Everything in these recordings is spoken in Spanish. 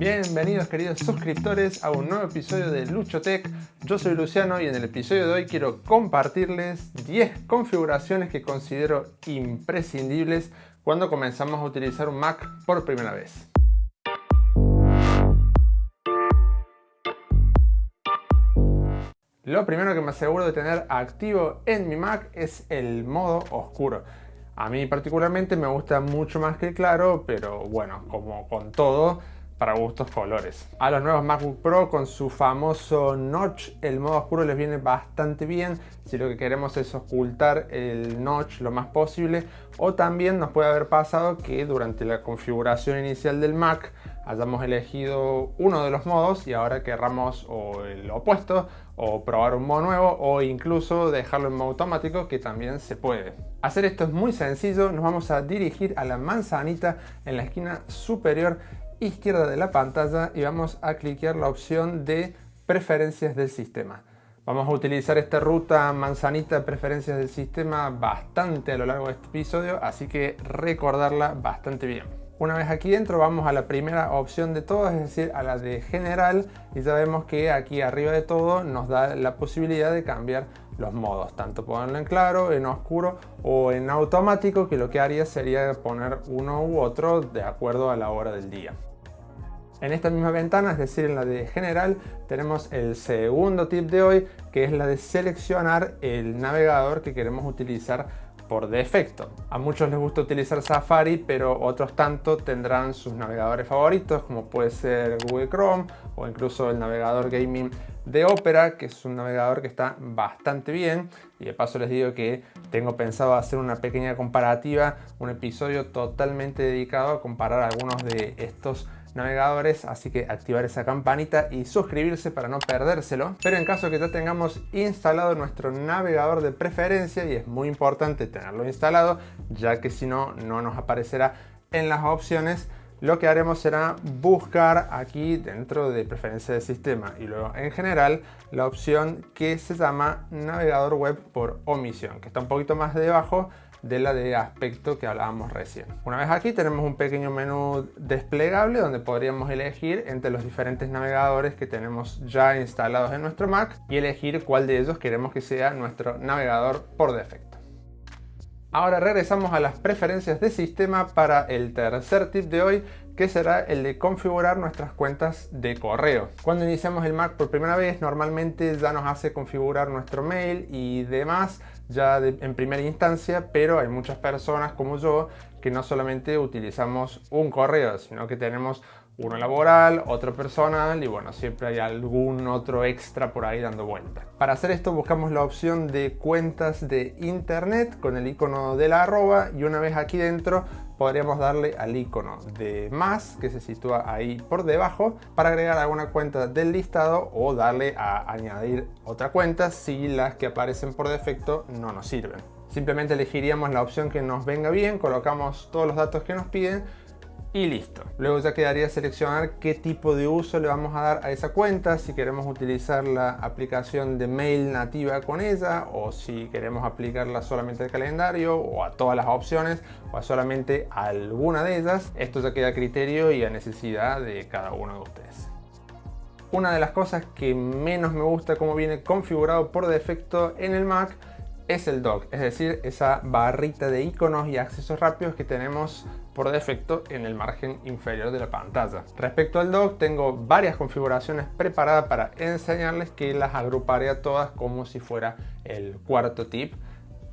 Bienvenidos queridos suscriptores a un nuevo episodio de Luchotech. Yo soy Luciano y en el episodio de hoy quiero compartirles 10 configuraciones que considero imprescindibles cuando comenzamos a utilizar un Mac por primera vez. Lo primero que me aseguro de tener activo en mi Mac es el modo oscuro. A mí particularmente me gusta mucho más que el claro, pero bueno, como con todo, para gustos colores. A los nuevos MacBook Pro con su famoso notch, el modo oscuro les viene bastante bien si lo que queremos es ocultar el notch lo más posible, o también nos puede haber pasado que durante la configuración inicial del Mac hayamos elegido uno de los modos y ahora querramos o el opuesto o probar un modo nuevo o incluso dejarlo en modo automático, que también se puede. Hacer esto es muy sencillo. Nos vamos a dirigir a la manzanita en la esquina superior izquierda de la pantalla y vamos a cliquear la opción de preferencias del sistema. Vamos a utilizar esta ruta manzanita preferencias del sistema bastante a lo largo de este episodio, así que recordarla bastante bien. Una vez aquí dentro vamos a la primera opción de todas, es decir, a la de general, y ya vemos que aquí arriba de todo nos da la posibilidad de cambiar los modos, tanto ponerlo en claro, en oscuro o en automático, que lo que haría sería poner uno u otro de acuerdo a la hora del día. En esta misma ventana, es decir, en la de general, tenemos el segundo tip de hoy, que es la de seleccionar el navegador que queremos utilizar por defecto. A muchos les gusta utilizar Safari, pero otros tanto tendrán sus navegadores favoritos, como puede ser Google Chrome o incluso el navegador gaming de Opera, que es un navegador que está bastante bien. Y de paso les digo que tengo pensado hacer una pequeña comparativa, un episodio totalmente dedicado a comparar algunos de estos navegadores, así que activar esa campanita y suscribirse para no perdérselo. Pero en caso que ya tengamos instalado nuestro navegador de preferencia, y es muy importante tenerlo instalado, ya que si no, no nos aparecerá en las opciones, lo que haremos será buscar aquí dentro de preferencia del sistema y luego en general la opción que se llama navegador web por omisión, que está un poquito más debajo de la de aspecto que hablábamos recién. Una vez aquí tenemos un pequeño menú desplegable donde podríamos elegir entre los diferentes navegadores que tenemos ya instalados en nuestro Mac y elegir cuál de ellos queremos que sea nuestro navegador por defecto. Ahora regresamos a las preferencias de sistema para el tercer tip de hoy, que será el de configurar nuestras cuentas de correo. Cuando iniciamos el Mac por primera vez, normalmente ya nos hace configurar nuestro mail y demás en primera instancia, pero hay muchas personas como yo que no solamente utilizamos un correo, sino que tenemos uno laboral, otro personal y bueno, siempre hay algún otro extra por ahí dando vuelta. Para hacer esto buscamos la opción de cuentas de internet con el icono de la arroba, y una vez aquí dentro podríamos darle al icono de más que se sitúa ahí por debajo para agregar alguna cuenta del listado o darle a añadir otra cuenta si las que aparecen por defecto no nos sirven. Simplemente elegiríamos la opción que nos venga bien, colocamos todos los datos que nos piden y listo. Luego ya quedaría seleccionar qué tipo de uso le vamos a dar a esa cuenta, si queremos utilizar la aplicación de mail nativa con ella, o si queremos aplicarla solamente al calendario o a todas las opciones o a solamente alguna de ellas. Esto ya queda a criterio y a necesidad de cada uno de ustedes. Una de las cosas que menos me gusta cómo viene configurado por defecto en el Mac es el dock, es decir, esa barrita de iconos y accesos rápidos que tenemos por defecto en el margen inferior de la pantalla. Respecto al dock, tengo varias configuraciones preparadas para enseñarles, que las agruparé a todas como si fuera el cuarto tip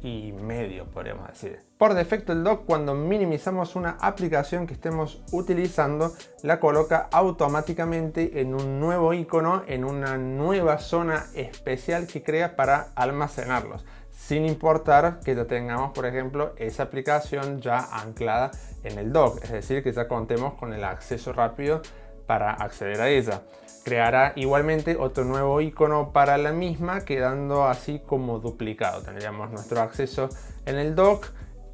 y medio, podríamos decir. Por defecto el dock, cuando minimizamos una aplicación que estemos utilizando, la coloca automáticamente en un nuevo icono, en una nueva zona especial que crea para almacenarlos, sin importar que ya tengamos, por ejemplo, esa aplicación ya anclada en el dock, es decir, que ya contemos con el acceso rápido para acceder a ella. Creará igualmente otro nuevo icono para la misma, quedando así como duplicado. Tendríamos nuestro acceso en el dock,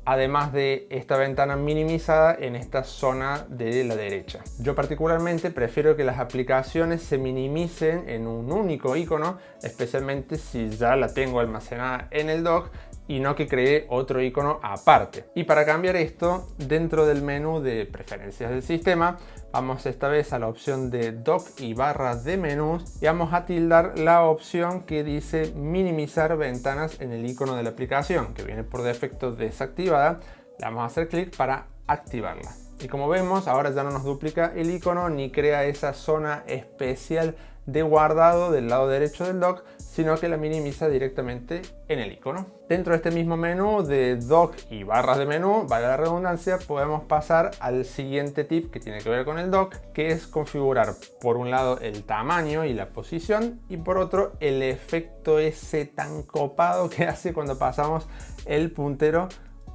además de esta ventana minimizada en esta zona de la derecha. Yo particularmente prefiero que las aplicaciones se minimicen en un único icono, especialmente si ya la tengo almacenada en el dock y no que cree otro icono aparte. Y para cambiar esto, dentro del menú de preferencias del sistema, vamos esta vez a la opción de dock y barra de menús y vamos a tildar la opción que dice minimizar ventanas en el icono de la aplicación, que viene por defecto desactivada. Le vamos a hacer clic para activarla. Y como vemos, ahora ya no nos duplica el icono ni crea esa zona especial de guardado del lado derecho del dock, sino que la minimiza directamente en el icono. Dentro de este mismo menú de dock y barras de menú, vale la redundancia, podemos pasar al siguiente tip que tiene que ver con el dock, que es configurar por un lado el tamaño y la posición y por otro el efecto ese tan copado que hace cuando pasamos el puntero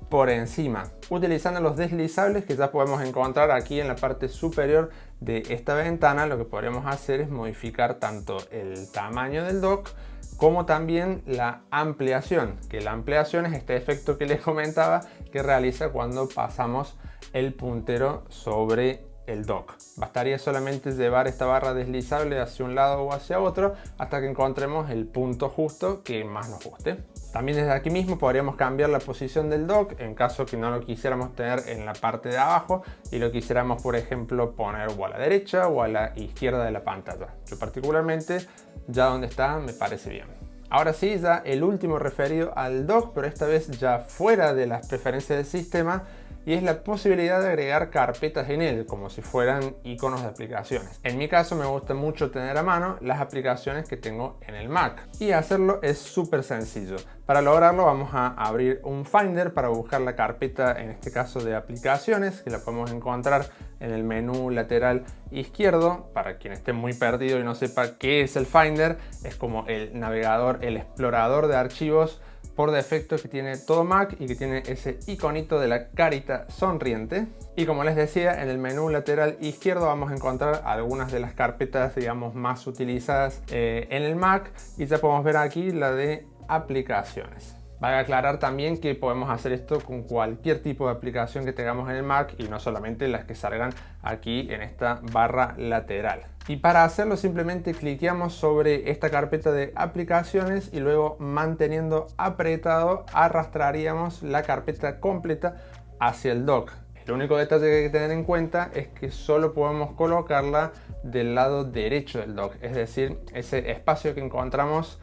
por encima, utilizando los deslizables que ya podemos encontrar aquí en la parte superior de esta ventana. Lo que podríamos hacer es modificar tanto el tamaño del dock como también la ampliación, que la ampliación es este efecto que les comentaba que realiza cuando pasamos el puntero sobre el dock. Bastaría solamente llevar esta barra deslizable hacia un lado o hacia otro hasta que encontremos el punto justo que más nos guste. También desde aquí mismo podríamos cambiar la posición del dock en caso que no lo quisiéramos tener en la parte de abajo y lo quisiéramos, por ejemplo, poner o a la derecha o a la izquierda de la pantalla. Yo particularmente, ya donde está, me parece bien. Ahora sí, ya el último referido al dock, pero esta vez ya fuera de las preferencias del sistema, y es la posibilidad de agregar carpetas en él, como si fueran iconos de aplicaciones. En mi caso me gusta mucho tener a mano las aplicaciones que tengo en el Mac, y hacerlo es súper sencillo. Para lograrlo vamos a abrir un Finder para buscar la carpeta, en este caso de aplicaciones, que la podemos encontrar en el menú lateral izquierdo. Para quien esté muy perdido y no sepa qué es el Finder, es como el navegador, el explorador de archivos por defecto que tiene todo Mac y que tiene ese iconito de la carita sonriente. Y como les decía, en el menú lateral izquierdo vamos a encontrar algunas de las carpetas, digamos, más utilizadas en el Mac, y ya podemos ver aquí la de aplicaciones. Vale aclarar también que podemos hacer esto con cualquier tipo de aplicación que tengamos en el Mac y no solamente las que salgan aquí en esta barra lateral. Y para hacerlo simplemente cliqueamos sobre esta carpeta de aplicaciones y luego, manteniendo apretado, arrastraríamos la carpeta completa hacia el dock. El único detalle que hay que tener en cuenta es que solo podemos colocarla del lado derecho del dock, es decir, ese espacio que encontramos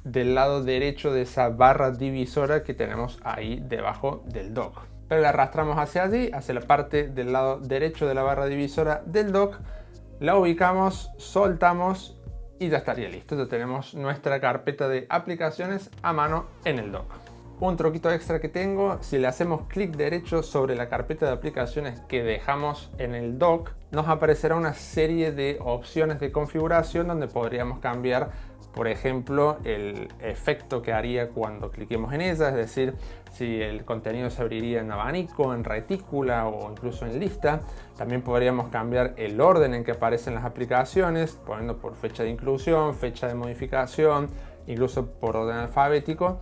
del lado derecho de esa barra divisora que tenemos ahí debajo del dock. Pero la arrastramos hacia allí, hacia la parte del lado derecho de la barra divisora del dock, la ubicamos, soltamos y ya estaría listo. Ya tenemos nuestra carpeta de aplicaciones a mano en el dock. Un truquito extra que tengo: si le hacemos clic derecho sobre la carpeta de aplicaciones que dejamos en el dock, nos aparecerá una serie de opciones de configuración donde podríamos cambiar, por ejemplo, el efecto que haría cuando cliquemos en ella, es decir, si el contenido se abriría en abanico, en retícula o incluso en lista. También podríamos cambiar el orden en que aparecen las aplicaciones, poniendo por fecha de inclusión, fecha de modificación, incluso por orden alfabético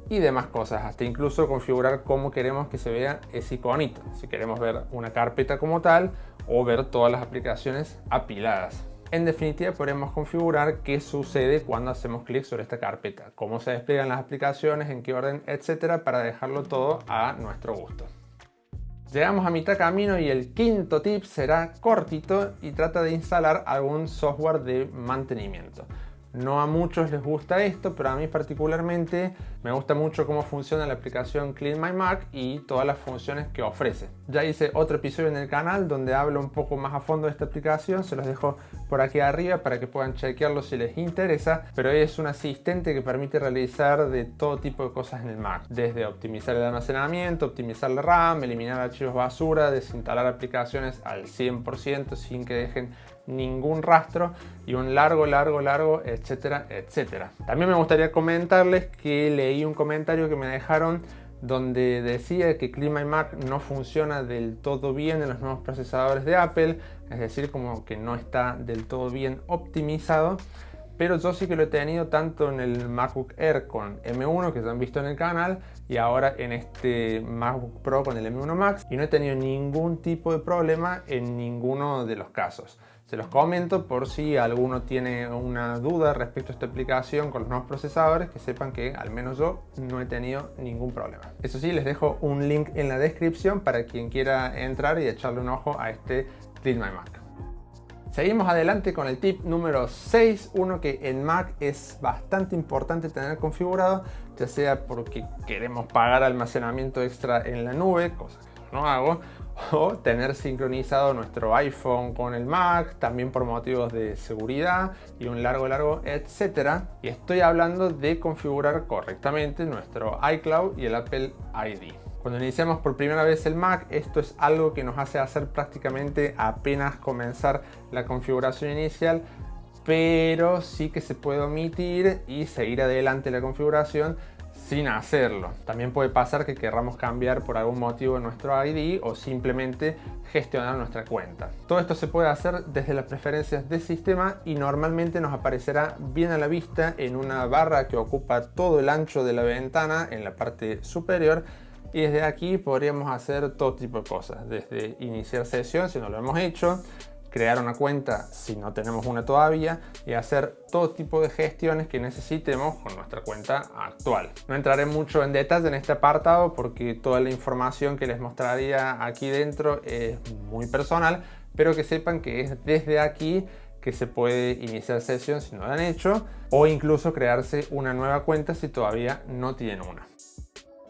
y demás cosas. Hasta incluso configurar cómo queremos que se vea ese iconito, si queremos ver una carpeta como tal o ver todas las aplicaciones apiladas. En definitiva, podremos configurar qué sucede cuando hacemos clic sobre esta carpeta, cómo se despliegan las aplicaciones, en qué orden, etcétera, para dejarlo todo a nuestro gusto. Llegamos a mitad camino y el quinto tip será cortito y trata de instalar algún software de mantenimiento. No a muchos les gusta esto, pero a mí particularmente me gusta mucho cómo funciona la aplicación Clean My Mac y todas las funciones que ofrece. Ya hice otro episodio en el canal donde hablo un poco más a fondo de esta aplicación, se los dejo por aquí arriba para que puedan chequearlo si les interesa, pero es un asistente que permite realizar de todo tipo de cosas en el Mac, desde optimizar el almacenamiento, optimizar la RAM, eliminar archivos basura, desinstalar aplicaciones al 100% sin que dejen ningún rastro y un largo, etcétera, etcétera. También me gustaría comentarles que leí un comentario que me dejaron donde decía que Clean My Mac no funciona del todo bien en los nuevos procesadores de Apple, es decir, como que no está del todo bien optimizado. Pero yo sí que lo he tenido tanto en el MacBook Air con M1, que ya han visto en el canal, y ahora en este MacBook Pro con el M1 Max, y no he tenido ningún tipo de problema en ninguno de los casos. Se los comento por si alguno tiene una duda respecto a esta aplicación con los nuevos procesadores, que sepan que al menos yo no he tenido ningún problema. Eso sí, les dejo un link en la descripción para quien quiera entrar y echarle un ojo a este Clean My Mac. Seguimos adelante con el tip número 6, uno que en Mac es bastante importante tener configurado, ya sea porque queremos pagar almacenamiento extra en la nube, cosa que yo no hago, o tener sincronizado nuestro iPhone con el Mac, también por motivos de seguridad y un largo etcétera. Y estoy hablando de configurar correctamente nuestro iCloud y el Apple ID. Cuando iniciamos por primera vez el Mac, esto es algo que nos hace hacer prácticamente apenas comenzar la configuración inicial, pero sí que se puede omitir y seguir adelante la configuración sin hacerlo. También puede pasar que querramos cambiar por algún motivo nuestro ID o simplemente gestionar nuestra cuenta. Todo esto se puede hacer desde las preferencias del sistema y normalmente nos aparecerá bien a la vista en una barra que ocupa todo el ancho de la ventana en la parte superior. Y desde aquí podríamos hacer todo tipo de cosas, desde iniciar sesión si no lo hemos hecho, crear una cuenta si no tenemos una todavía y hacer todo tipo de gestiones que necesitemos con nuestra cuenta actual. No entraré mucho en detalle en este apartado porque toda la información que les mostraría aquí dentro es muy personal, pero que sepan que es desde aquí que se puede iniciar sesión si no lo han hecho o incluso crearse una nueva cuenta si todavía no tienen una.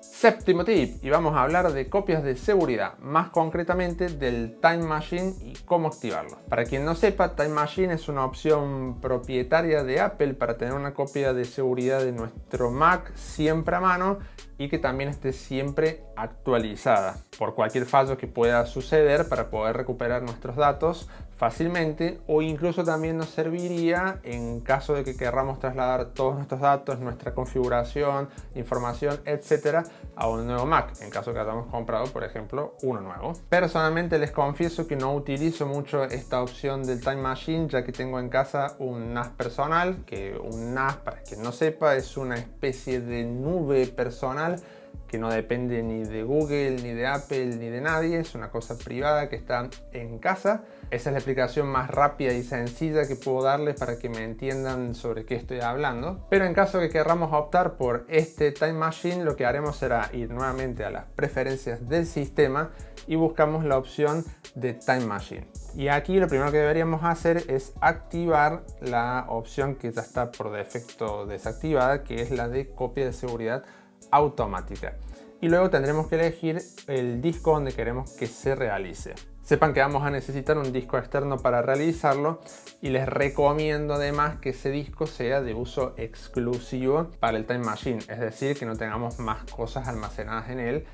Séptimo tip, y vamos a hablar de copias de seguridad, más concretamente del Time Machine y cómo activarlo. Para quien no sepa, Time Machine es una opción propietaria de Apple para tener una copia de seguridad de nuestro Mac siempre a mano y que también esté siempre actualizada por cualquier fallo que pueda suceder para poder recuperar nuestros datos fácilmente, o incluso también nos serviría en caso de que querramos trasladar todos nuestros datos, nuestra configuración, información, etcétera, a un nuevo Mac, en caso que hayamos comprado, por ejemplo, uno nuevo. Personalmente les confieso que no utilizo mucho esta opción del Time Machine, ya que tengo en casa un NAS personal, que un NAS, para quien no sepa, es una especie de nube personal que no depende ni de Google, ni de Apple, ni de nadie, es una cosa privada que está en casa. Esa es la explicación más rápida y sencilla que puedo darles para que me entiendan sobre qué estoy hablando. Pero en caso que queramos optar por este Time Machine, lo que haremos será ir nuevamente a las preferencias del sistema y buscamos la opción de Time Machine. Y aquí lo primero que deberíamos hacer es activar la opción que ya está por defecto desactivada, que es la de copia de seguridad automática, y luego tendremos que elegir el disco donde queremos que se realice. Sepan que vamos a necesitar un disco externo para realizarlo y les recomiendo además que ese disco sea de uso exclusivo para el Time Machine, es decir, que no tengamos más cosas almacenadas en él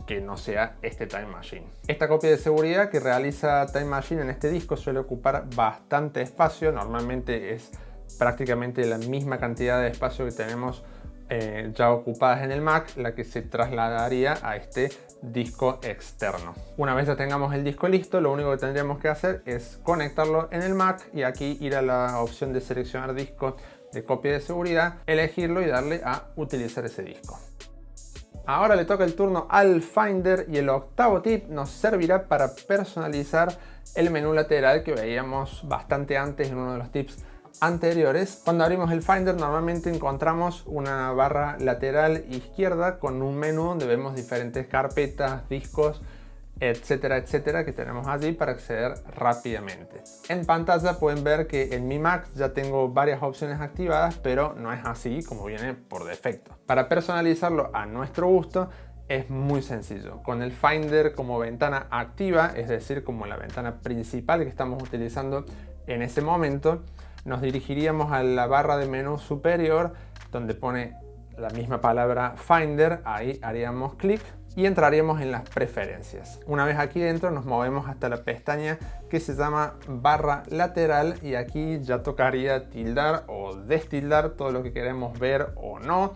que no sea este Time Machine. Esta copia de seguridad que realiza Time Machine en este disco suele ocupar bastante espacio, normalmente es prácticamente la misma cantidad de espacio que tenemos ya ocupadas en el Mac, la que se trasladaría a este disco externo. Una vez ya tengamos el disco listo, lo único que tendríamos que hacer es conectarlo en el Mac y aquí ir a la opción de seleccionar disco de copia de seguridad, elegirlo y darle a utilizar ese disco. Ahora le toca el turno al Finder y el octavo tip nos servirá para personalizar el menú lateral que veíamos bastante antes en uno de los tips anteriores. Cuando abrimos el Finder normalmente encontramos una barra lateral izquierda con un menú donde vemos diferentes carpetas, discos, etcétera, etcétera, que tenemos allí para acceder rápidamente. En pantalla pueden ver que en mi Mac ya tengo varias opciones activadas, pero no es así como viene por defecto. Para personalizarlo a nuestro gusto es muy sencillo. Con el Finder como ventana activa, es decir, como la ventana principal que estamos utilizando en ese momento, nos dirigiríamos a la barra de menú superior donde pone la misma palabra Finder. Ahí haríamos clic y entraríamos en las preferencias. Una vez aquí dentro nos movemos hasta la pestaña que se llama barra lateral y aquí ya tocaría tildar o destildar todo lo que queremos ver o no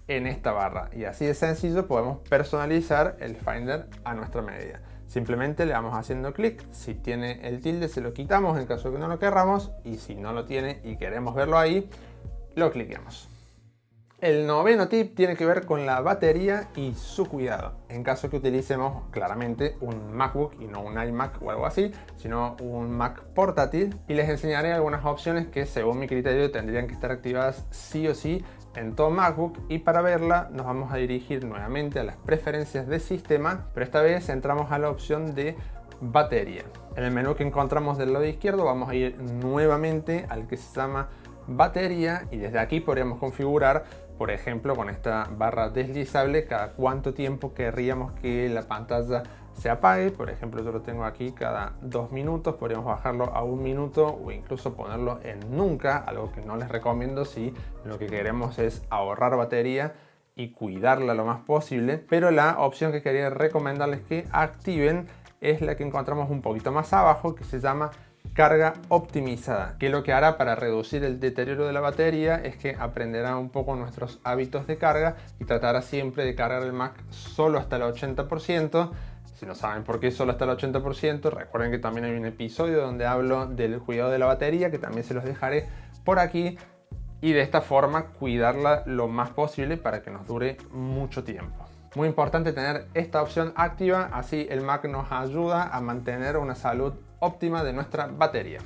en esta barra, y así de sencillo podemos personalizar el Finder a nuestra medida. Simplemente le vamos haciendo clic, si tiene el tilde se lo quitamos en caso de que no lo querramos, y si no lo tiene y queremos verlo ahí, lo cliqueamos. El noveno tip tiene que ver con la batería y su cuidado. En caso que utilicemos claramente un MacBook y no un iMac o algo así, sino un Mac portátil, y les enseñaré algunas opciones que según mi criterio tendrían que estar activadas sí o sí en todo MacBook, y para verla nos vamos a dirigir nuevamente a las preferencias de sistema, pero esta vez entramos a la opción de batería. En el menú que encontramos del lado izquierdo vamos a ir nuevamente al que se llama batería, y desde aquí podríamos configurar, por ejemplo, con esta barra deslizable, cada cuánto tiempo querríamos que la pantalla se apague. Por ejemplo, yo lo tengo aquí cada 2 minutos, podríamos bajarlo a 1 minuto o incluso ponerlo en nunca, algo que no les recomiendo si lo que queremos es ahorrar batería y cuidarla lo más posible. Pero la opción que quería recomendarles que activen es la que encontramos un poquito más abajo, que se llama carga optimizada, que lo que hará para reducir el deterioro de la batería es que aprenderá un poco nuestros hábitos de carga y tratará siempre de cargar el Mac solo hasta el 80%. Si no saben por qué solo hasta el 80%, recuerden que también hay un episodio donde hablo del cuidado de la batería, que también se los dejaré por aquí, y de esta forma cuidarla lo más posible para que nos dure mucho tiempo. Muy importante tener esta opción activa, así el Mac nos ayuda a mantener una salud óptima de nuestra batería.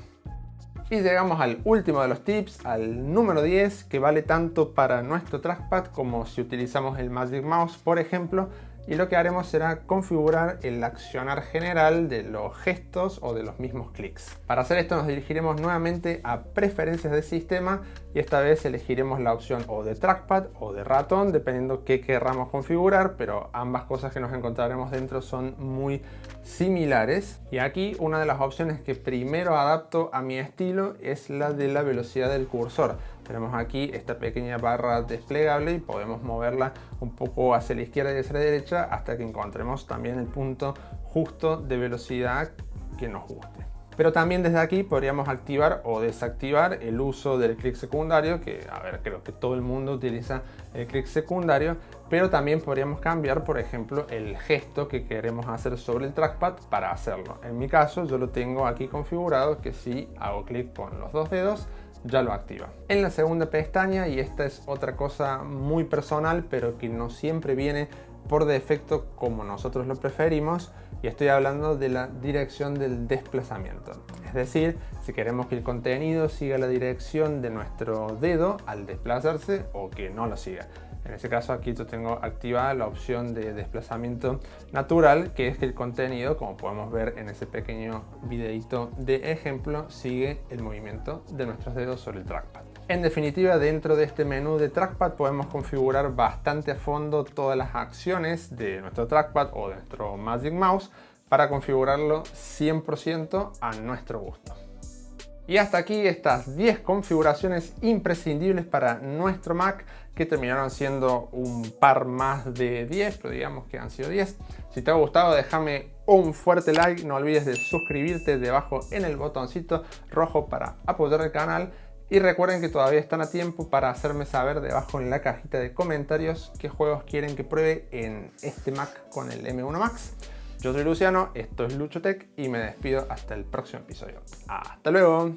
Y llegamos al último de los tips, al número 10, que vale tanto para nuestro trackpad como si utilizamos el Magic Mouse, por ejemplo. Y lo que haremos será configurar el accionar general de los gestos o de los mismos clics. Para hacer esto nos dirigiremos nuevamente a preferencias de sistema, y esta vez elegiremos la opción o de trackpad o de ratón, dependiendo qué querramos configurar, pero ambas cosas que nos encontraremos dentro son muy similares. Y aquí una de las opciones que primero adapto a mi estilo es la de la velocidad del cursor. Tenemos aquí esta pequeña barra desplegable y podemos moverla un poco hacia la izquierda y hacia la derecha hasta que encontremos también el punto justo de velocidad que nos guste. Pero también desde aquí podríamos activar o desactivar el uso del clic secundario, que a ver, creo que todo el mundo utiliza el clic secundario, pero también podríamos cambiar, por ejemplo, el gesto que queremos hacer sobre el trackpad para hacerlo. En mi caso yo lo tengo aquí configurado que si hago clic con los 2 dedos ya lo activa. En la segunda pestaña, y esta es otra cosa muy personal pero que no siempre viene por defecto como nosotros lo preferimos, y estoy hablando de la dirección del desplazamiento. Es decir, si queremos que el contenido siga la dirección de nuestro dedo al desplazarse o que no lo siga. En este caso aquí yo tengo activada la opción de desplazamiento natural, que es que el contenido, como podemos ver en ese pequeño videito de ejemplo, sigue el movimiento de nuestros dedos sobre el trackpad. En definitiva, dentro de este menú de trackpad podemos configurar bastante a fondo todas las acciones de nuestro trackpad o de nuestro Magic Mouse para configurarlo 100% a nuestro gusto. Y hasta aquí estas 10 configuraciones imprescindibles para nuestro Mac, que terminaron siendo un par más de 10, pero digamos que han sido 10. Si te ha gustado, déjame un fuerte like, no olvides de suscribirte debajo en el botoncito rojo para apoyar el canal, y recuerden que todavía están a tiempo para hacerme saber debajo en la cajita de comentarios qué juegos quieren que pruebe en este Mac con el M1 Max. Yo soy Luciano, esto es Luchotech y me despido hasta el próximo episodio. ¡Hasta luego!